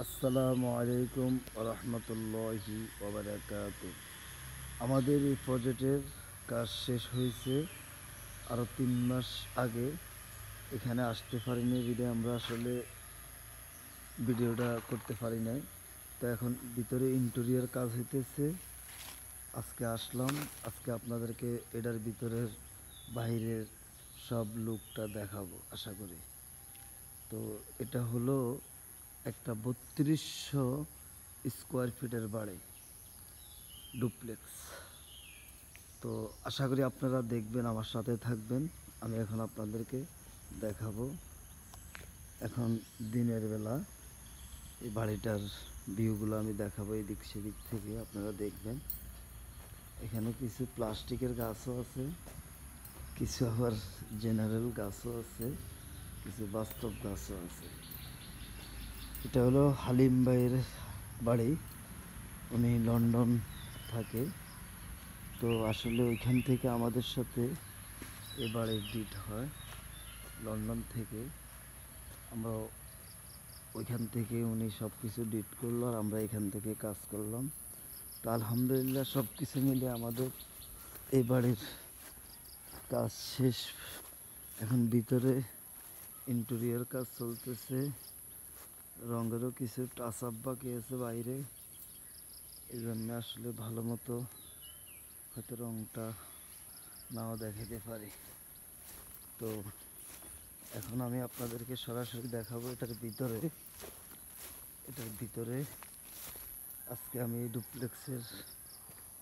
আসসালামু আলাইকুম রহমতুল্লাহি ওবারাকাতু। আমাদের এই প্রজেক্টের কাজ শেষ হয়েছে আরও 3 মাস আগে। এখানে আসতে পারিনি বিধায় আমরা আসলে ভিডিওটা করতে পারি নাই। তো এখন ভিতরে ইন্টেরিয়র কাজ হইতেছে। আজকে আসলাম, আজকে আপনাদেরকে এটার ভিতরের বাইরের সব লুকটা দেখাবো আশা করি। তো এটা হলো একটা 3200 স্কোয়ার ফিটের বাড়ি, ডুপ্লেক্স। তো আশা করি আপনারা দেখবেন, আমার সাথে থাকবেন। আমি এখন আপনাদেরকে দেখাবো। এখন দিনের বেলা এই বাড়িটার ভিউগুলো আমি দেখাবো এদিক সেদিক থেকে, আপনারা দেখবেন। এখানে কিছু প্লাস্টিকের গাছও আছে, কিছু আবার জেনারেল গাছও আছে, কিছু বাস্তব গাছও আছে। এটা হলো হালিম ভাইয়ের বাড়ি, উনি লন্ডন থাকে। তো আসলে ওইখান থেকে আমাদের সাথে এ বাড়ির ডিট হয়, লন্ডন থেকে। আমরা ওইখান থেকে উনি সব কিছু ডিট করলো আর আমরা এখান থেকে কাজ করলাম। তো আলহামদুলিল্লাহ সব কিছু মিলে আমাদের এই বাড়ির কাজ শেষ। এখন ভিতরে ইন্টেরিয়র কাজ চলতেছে, রঙেরও কিছু টাচ আপ বাকি আছে বাইরে। এই জন্য আসলে ভালো মতো হয়তো রঙটা নাও দেখাতে পারি। তো এখন আমি আপনাদেরকে সরাসরি দেখাবো এটার ভিতরে আজকে আমি ডুপ্লেক্সের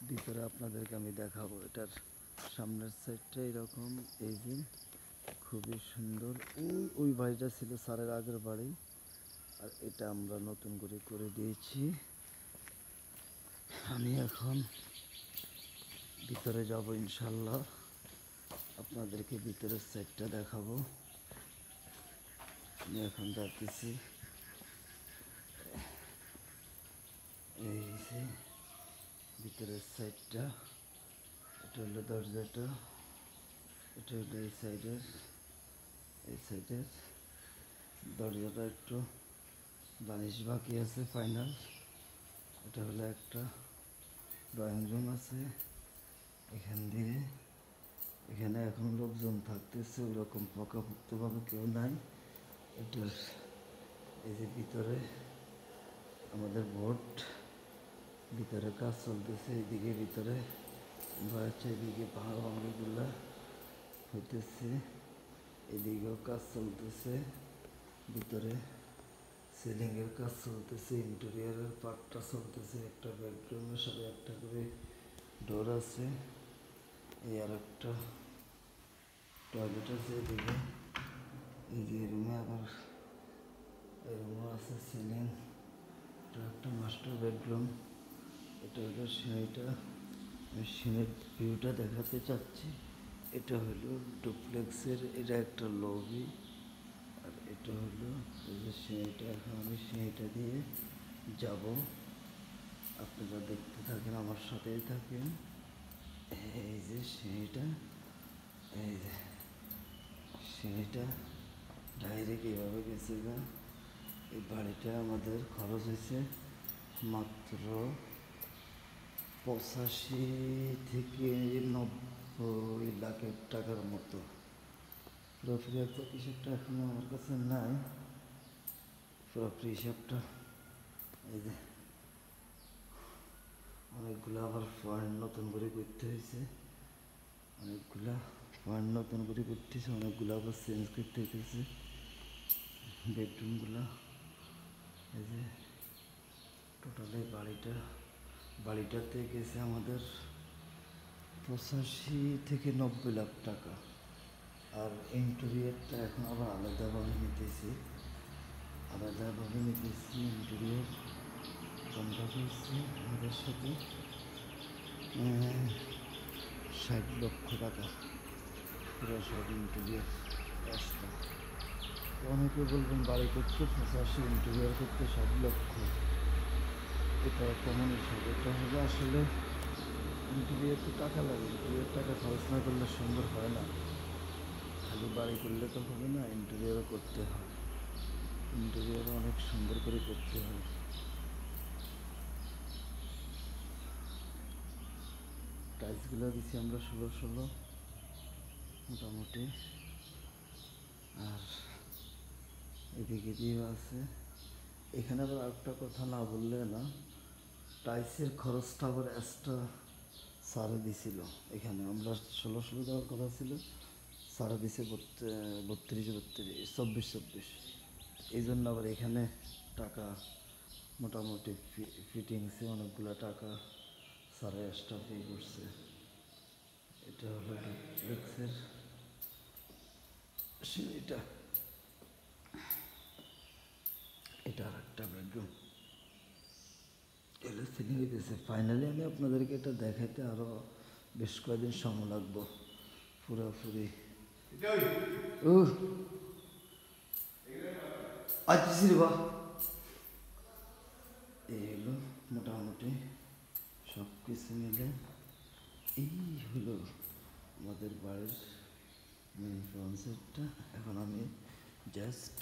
ভিতরে আপনাদেরকে আমি দেখাবো। এটার সামনের সাইডটা এরকম, এই যে খুবই সুন্দর। ওই বাড়িটা ছিল স্যারের আগের বাড়ি, আর এটা আমরা নতুন করে করে দিয়েছি। আমি এখন ভিতরে যাব ইনশাল্লাহ, আপনাদেরকে ভিতরের সাইডটা দেখাবো। আমি এখন যাচ্ছি, এই যে ভিতরের সাইডটা। এটা হলো দরজাটা, এটা হলো এই সাইডের দরজাটা একটু বানিশ বাকি আছে ফাইনাল। এটা হলো একটা ড্রয়িং রুম আছে এখানে এখন লোকজন থাকতেছে, ওইরকম পাকাপোক্তভাবে কেউ নাই। এটার এই যে ভিতরে আমাদের বোর্ড, ভিতরে কাজ চলতেছে। এইদিকে ভিতরে হচ্ছে, এদিকে পাহাড় ভাঙিগুলা হইতেছে, এদিকেও কাজ চলতেছে। ভিতরে সিলিংয়ের কাজ চলতেছে, ইন্টেরিয়রের পার্টটা চলতেছে। একটা বেডরুমের সাথে একটা করে ডোর আছে। এই আর একটা টয়লেট আছে এদিকে। এই যে রুমে আবার এই রুমও আছে সিলিং। এটা একটা মাস্টার বেডরুম। এটা হলো সিঁড়িটা, আমি সিঁড়ির ভিউটা দেখাতে চাচ্ছি। এটা হলো ডুপ্লেক্সের, এটা একটা লবি। আর এটা হলো এই যে সিঁড়িটা। এখন আমি সিঁড়িটা দিয়ে যাব, আপনারা দেখতে থাকেন, আমার সাথেই থাকেন। এই যে সিঁড়িটা, এই যে সিঁড়িটা ডাইরেক্ট এভাবে গেছে না। এই বাড়িটা আমাদের খরচ হয়েছে মাত্র 85 থেকে 90 লাখের টাকার মতো। পুরোপুরি একটা হিসাবটা এখনো আমার কাছে নাই, পুরোপুরি হিসাবটা। এই যে অনেকগুলো আবার পয়েন্ট নতুন করে করতে হয়েছে, অনেকগুলো আবার চেঞ্জ করতে হইতেছে বেডরুমগুলো। এই যে টোটালি বাড়িটাতে গেছে আমাদের 85 থেকে 90 লাখ টাকা। আর ইন্টেরিয়রটা এখন আবার আলাদাভাবে নিতেছি ইন্টেরিয়র কন্ট্রাক্ট হয়েছে আমাদের সাথে 60 লক্ষ টাকা পুরো সব ইন্টেরিয়র কাজটা। তো অনেকে বলবেন বাড়ি করতে 85, ইন্টেরিয়র করতে 60 লক্ষ, এটা কেমন হিসাব? এটা হলো আসলে ইন্টেরিয়র তো টাকা লাগে, ইন্টেরিয়র টাকা খরচ না করলে সুন্দর হয় না। খালি বাড়ি করলে তো হবে না, ইন্টেরিয়রও করতে হয়। ইন্টেরিয়র অনেক সুন্দর করে করতে হয়। টাইলসগুলো দিছি আমরা 16 মোটামুটি। আর এদিকে দিয়ে আছে। এখানে আবার একটা কথা না বললে না, টাইলসের খরচটা আবার এক্সট্রা সারে দিছিল। এখানে আমরা 16 দেওয়ার কথা ছিল, সারে দিছে 32 এই জন্য আবার এখানে টাকা মোটামুটি ফিটিংসে অনেকগুলো টাকা সারে এক্সট্রা পে করছে। এটা হলো ডুপ্লেক্সের সিঁড়িটা। এটা আর একটা বেডরুম। এগুলো সিলিং দিতেছে। ফাইনালি আমি আপনাদেরকে এটা দেখাইতে আরও বেশ কয়েকদিন সময় লাগবো পুরোপুরি। ও আচ্ছা রে বা, এই হলো মোটামুটি সব কিছু মিলে এই হলো আমাদের বাড়ির মেন কনসেপ্টটা। এখন আমি জাস্ট